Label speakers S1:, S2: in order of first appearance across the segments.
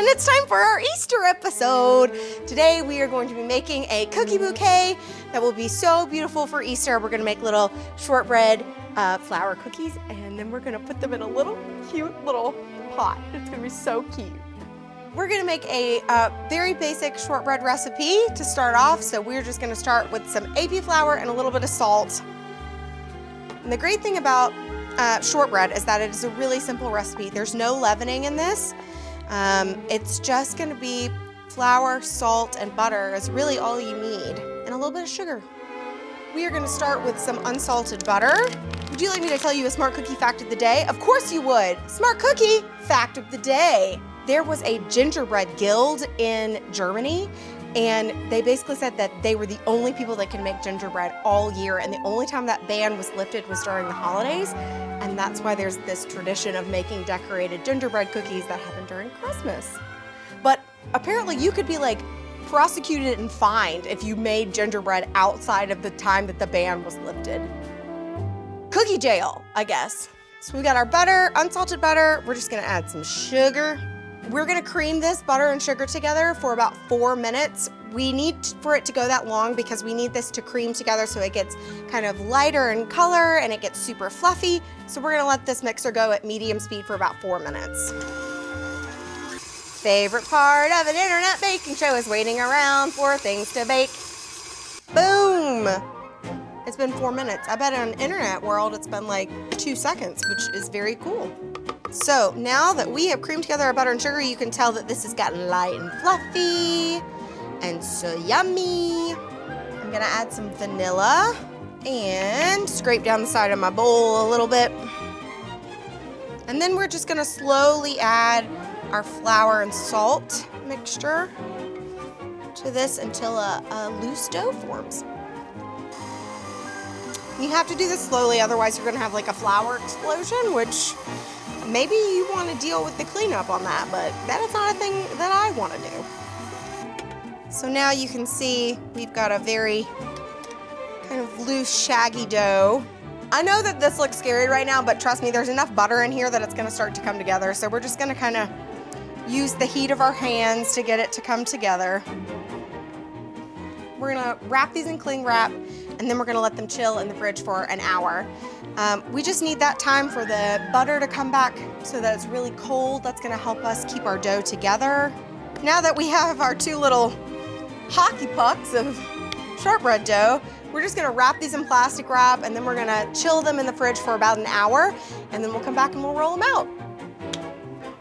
S1: it's time for our Easter episode. Today we are going to be making a cookie bouquet that will be so beautiful for Easter. We're gonna make little shortbread flour cookies, and then we're gonna put them in a little cute little pot. It's gonna be so cute. We're gonna make a very basic shortbread recipe to start off. So we're just gonna start with some AP flour and a little bit of salt. And the great thing about shortbread is that it is a really simple recipe. There's no leavening in this. It's just gonna be flour, salt, and butter is really all you need, and a little bit of sugar. We are gonna start with some unsalted butter. Would you like me to tell you a smart cookie fact of the day? Of course you would. Smart cookie fact of the day. There was a gingerbread guild in Germany, and they basically said that they were the only people that can make gingerbread all year, and the only time that ban was lifted was during the holidays, and that's why there's this tradition of making decorated gingerbread cookies that happen during Christmas. But apparently you could be like prosecuted and fined if you made gingerbread outside of the time that the ban was lifted. Cookie jail, I guess. So we got our butter, unsalted butter. We're just gonna add some sugar. We're gonna cream this butter and sugar together for about 4 minutes. We need for it to go that long because we need this to cream together so it gets kind of lighter in color and it gets super fluffy. So we're gonna let this mixer go at medium speed for about 4 minutes. Favorite part of an internet baking show is waiting around for things to bake. Boom! It's been 4 minutes. I bet in an internet world it's been like 2 seconds, which is very cool. So now that we have creamed together our butter and sugar, you can tell that this has gotten light and fluffy and so yummy. I'm gonna add some vanilla and scrape down the side of my bowl a little bit. And then we're just gonna slowly add our flour and salt mixture to this until a loose dough forms. You have to do this slowly, otherwise you're gonna have like a flour explosion, which maybe you want to deal with the cleanup on that, but that is not a thing that I want to do. So now you can see we've got a very kind of loose, shaggy dough. I know that this looks scary right now, but trust me, there's enough butter in here that it's going to start to come together. So we're just going to kind of use the heat of our hands to get it to come together. We're going to wrap these in cling wrap, and then we're gonna let them chill in the fridge for an hour. We just need that time for the butter to come back so that it's really cold. That's gonna help us keep our dough together. Now that we have our 2 little hockey pucks of shortbread dough, we're just gonna wrap these in plastic wrap, and then we're gonna chill them in the fridge for about an hour, and then we'll come back and we'll roll them out.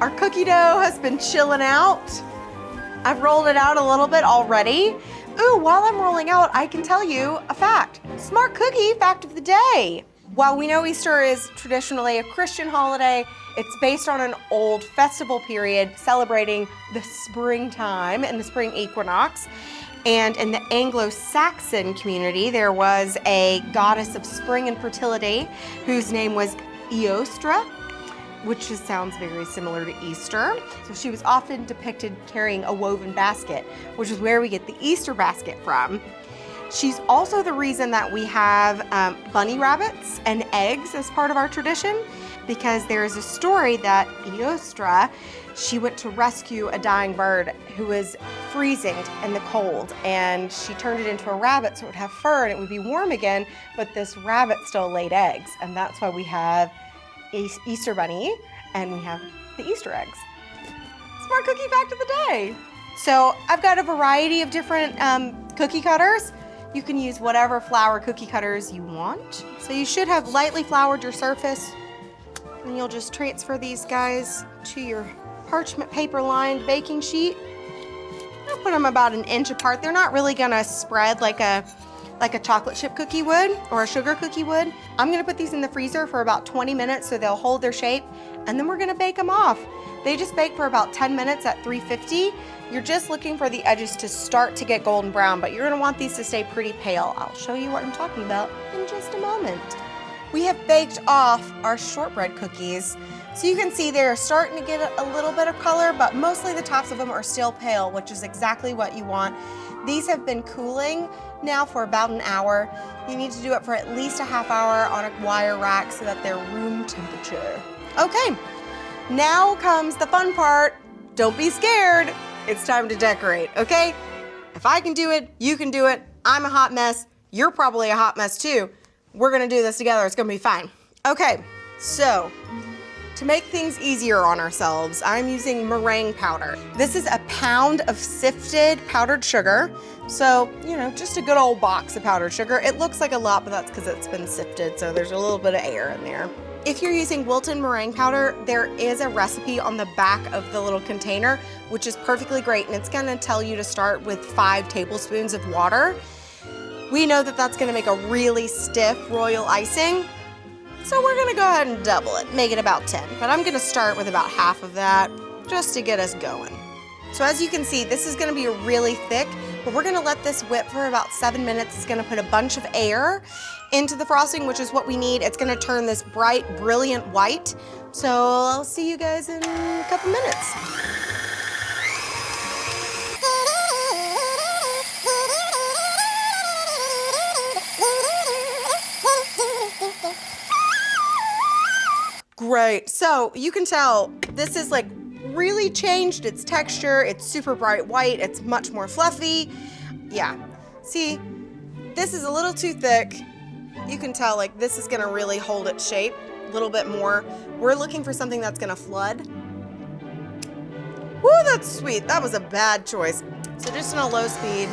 S1: Our cookie dough has been chilling out. I've rolled it out a little bit already. Ooh, while I'm rolling out, I can tell you a fact. Smart cookie fact of the day. While we know Easter is traditionally a Christian holiday, it's based on an old festival period celebrating the springtime and the spring equinox. And in the Anglo-Saxon community, there was a goddess of spring and fertility whose name was Eostre, which just sounds very similar to Easter. So she was often depicted carrying a woven basket, which is where we get the Easter basket from. She's also the reason that we have bunny rabbits and eggs as part of our tradition, because there is a story that Eostre, she went to rescue a dying bird who was freezing in the cold, and she turned it into a rabbit so it would have fur and it would be warm again, but this rabbit still laid eggs, and that's why we have Easter bunny, and we have the Easter eggs. Smart cookie fact of the day. So I've got a variety of different cookie cutters. You can use whatever flour cookie cutters you want. So you should have lightly floured your surface, and you'll just transfer these guys to your parchment paper lined baking sheet. I'll put them about 1 inch apart. They're not really gonna spread like a chocolate chip cookie would or a sugar cookie would. I'm gonna put these in the freezer for about 20 minutes so they'll hold their shape, and then we're gonna bake them off. They just bake for about 10 minutes at 350. You're just looking for the edges to start to get golden brown, but you're gonna want these to stay pretty pale. I'll show you what I'm talking about in just a moment. We have baked off our shortbread cookies. So you can see they're starting to get a little bit of color, but mostly the tops of them are still pale, which is exactly what you want. These have been cooling now for about an hour. You need to do it for at least a half hour on a wire rack so that they're room temperature. Okay, now comes the fun part. don't be scared. It's time to decorate, okay? If I can do it, you can do it. I'm a hot mess. You're probably a hot mess too. We're gonna do this together. It's gonna be fine. Okay, so to make things easier on ourselves, I'm using meringue powder. This is a pound of sifted powdered sugar. So, you know, just a good old box of powdered sugar. It looks like a lot, but that's because it's been sifted, so there's a little bit of air in there. If you're using Wilton meringue powder, there is a recipe on the back of the little container, which is perfectly great, and it's gonna tell you to start with 5 tablespoons of water. We know that that's gonna make a really stiff royal icing, so we're gonna go ahead and double it, make it about 10. But I'm gonna start with about half of that, just to get us going. So as you can see, this is gonna be really thick, but we're gonna let this whip for about 7 minutes. It's gonna put a bunch of air into the frosting, which is what we need. It's gonna turn this bright, brilliant white. So I'll see you guys in a couple minutes. Great, so you can tell this is like really changed its texture. It's super bright white. It's much more fluffy. Yeah, see, this is a little too thick. You can tell like this is gonna really hold its shape a little bit more. We're looking for something that's gonna flood. Woo, that's sweet. That was a bad choice. So just on a low speed.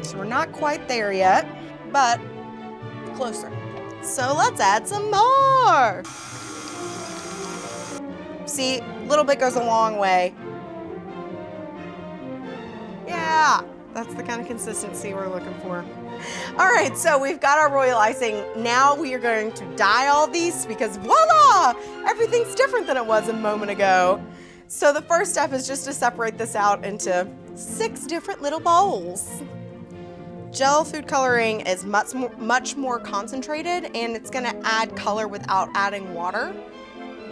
S1: So we're not quite there yet, but closer. So let's add some more. See, a little bit goes a long way. Yeah, that's the kind of consistency we're looking for. All right, so we've got our royal icing. Now we are going to dye all these because voila, everything's different than it was a moment ago. So the first step is just to separate this out into 6 different little bowls. Gel food coloring is much more concentrated, and it's gonna add color without adding water,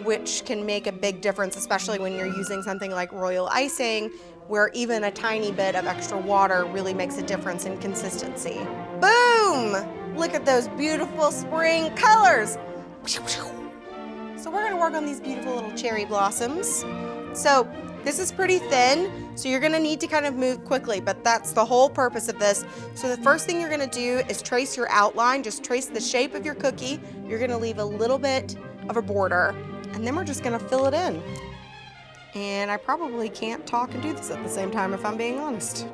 S1: which can make a big difference, especially when you're using something like royal icing, where even a tiny bit of extra water really makes a difference in consistency. Boom! Look at those beautiful spring colors. So we're gonna work on these beautiful little cherry blossoms. So this is pretty thin, so you're gonna need to kind of move quickly, but that's the whole purpose of this. So the first thing you're gonna do is trace your outline, just trace the shape of your cookie. You're gonna leave a little bit of a border, and then we're just gonna fill it in. And I probably can't talk and do this at the same time if I'm being honest.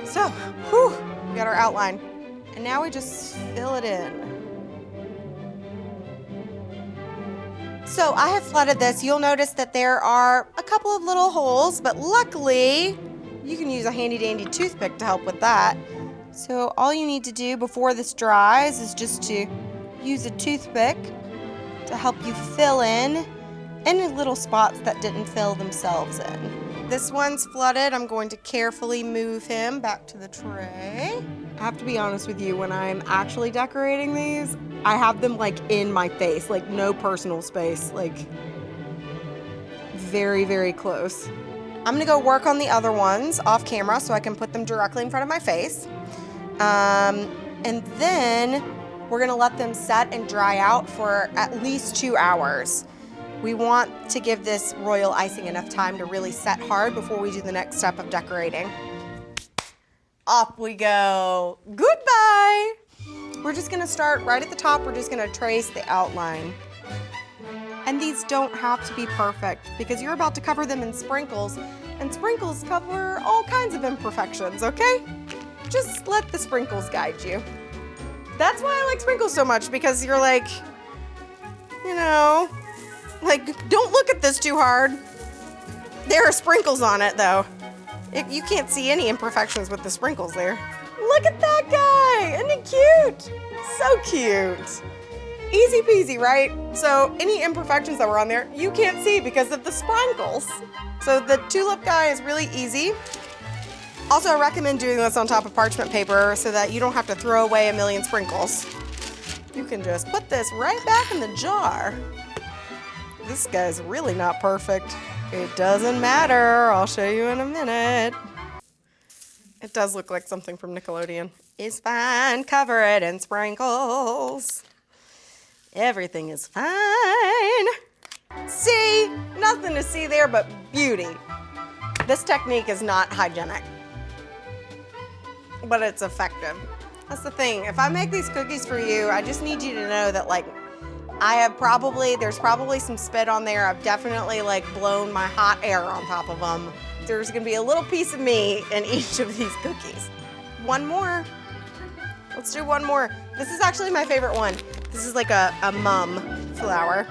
S1: So, whew, we got our outline. And now we just fill it in. So I have flooded this. You'll notice that there are a couple of little holes, but luckily you can use a handy dandy toothpick to help with that. So all you need to do before this dries is just to use a toothpick to help you fill in any little spots that didn't fill themselves in. This one's flooded. I'm going to carefully move him back to the tray. I have to be honest with you, when I'm actually decorating these, I have them like in my face, like no personal space, like very, very close. I'm gonna go work on the other ones off camera so I can put them directly in front of my face. And then we're gonna let them set and dry out for at least 2 hours. We want to give this royal icing enough time to really set hard before we do the next step of decorating. Off we go. Goodbye. We're just gonna start right at the top. We're just gonna trace the outline. And these don't have to be perfect because you're about to cover them in sprinkles, and sprinkles cover all kinds of imperfections, okay? Just let the sprinkles guide you. That's why I like sprinkles so much, because you're like, you know, like, don't look at this too hard. There are sprinkles on it though. You can't see any imperfections with the sprinkles there. Look at that guy, isn't he cute? So cute. Easy peasy, right? So any imperfections that were on there, you can't see because of the sprinkles. So the tulip guy is really easy. Also, I recommend doing this on top of parchment paper so that you don't have to throw away a million sprinkles. You can just put this right back in the jar. This guy's really not perfect. It doesn't matter, I'll show you in a minute. It does look like something from Nickelodeon. It's fine, cover it in sprinkles. Everything is fine. See? Nothing to see there but beauty. This technique is not hygienic, but it's effective. That's the thing. If I make these cookies for you, I just need you to know that like there's probably some spit on there. I've definitely like blown my hot air on top of them. There's gonna be a little piece of me in each of these cookies. One more. Let's do one more. This is actually my favorite one. This is like a mum flower.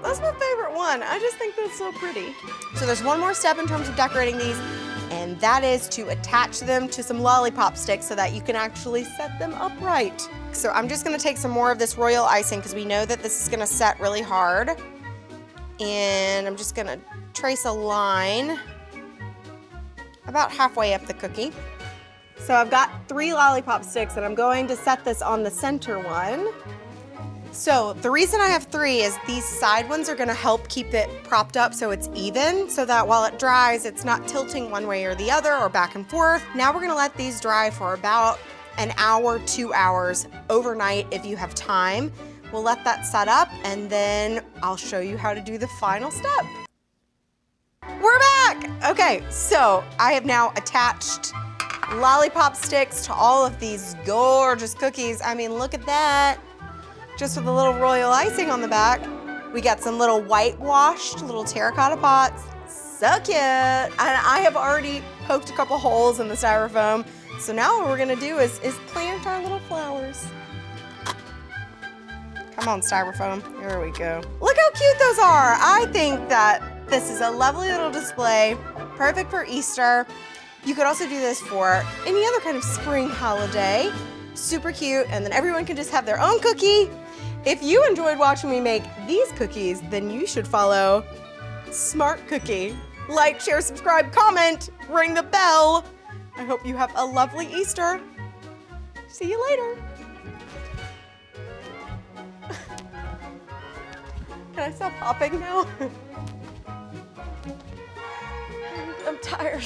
S1: That's my favorite one. I just think that's so pretty. So there's one more step in terms of decorating these, and that is to attach them to some lollipop sticks so that you can actually set them upright. So I'm just gonna take some more of this royal icing because we know that this is gonna set really hard. And I'm just gonna trace a line about halfway up the cookie. So I've got 3 lollipop sticks and I'm going to set this on the center one. So the reason I have 3 is these side ones are gonna help keep it propped up so it's even, so that while it dries, it's not tilting one way or the other or back and forth. Now we're gonna let these dry for about an hour, 2 hours overnight if you have time. We'll let that set up and then I'll show you how to do the final step. We're back! Okay, so I have now attached lollipop sticks to all of these gorgeous cookies. I mean, look at that. Just with a little royal icing on the back. We got some little whitewashed little terracotta pots. So cute. And I have already poked a couple holes in the styrofoam. So now what we're gonna do is plant our little flowers. Come on, styrofoam. There we go. Look how cute those are. I think that this is a lovely little display, perfect for Easter. You could also do this for any other kind of spring holiday. Super cute, and then everyone can just have their own cookie. If you enjoyed watching me make these cookies, then you should follow Smart Cookie. Like, share, subscribe, comment, ring the bell. I hope you have a lovely Easter. See you later. Can I stop hopping now? I'm tired.